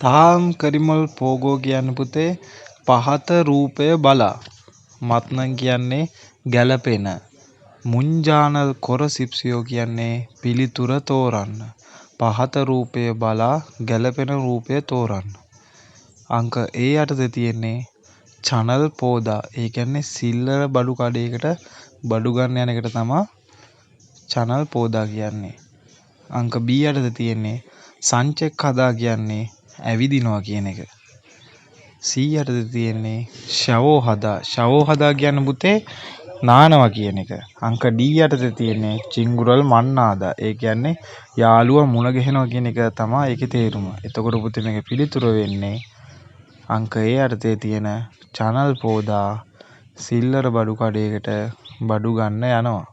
තාම් කරිමල් පෝගෝ කියන්නේ පුතේ පහත රූපය බලා මත්නම් කියන්නේ ගැළපෙන මුංජානල් කොර සිප්සියෝ කියන්නේ පිළිතුර තෝරන්න පහත රූපය බලා ගැළපෙන රූපය තෝරන්න අංක ඒ යටතේ තියෙන්නේ චනල් පෝදා ඒ කියන්නේ සිල්ලර බඩු කඩේකට බඩු ගන්න යන එකට තමයි චනල් පෝදා කියන්නේ අංක B යටතේ තියෙන්නේ සංචෙක් හදා කියන්නේ ඇවිදිනවා කියන එක. C යටතේ තියෙන්නේ ෂවෝ හදා කියන්නේ පුතේ නානවා කියන එක. අංක D යටතේ තියෙන්නේ චිංගුරල් මන්නාදා. ඒ කියන්නේ යාළුවා මුණ ගැහෙනවා කියන එක තමයි ඒකේ තේරුම. එතකොට පුතේ මේකේ පිළිතුර වෙන්නේ අංක A යටතේ තියෙන චනල් පෝදා සිල්ලර බඩු කඩේකට බඩු ගන්න යනවා.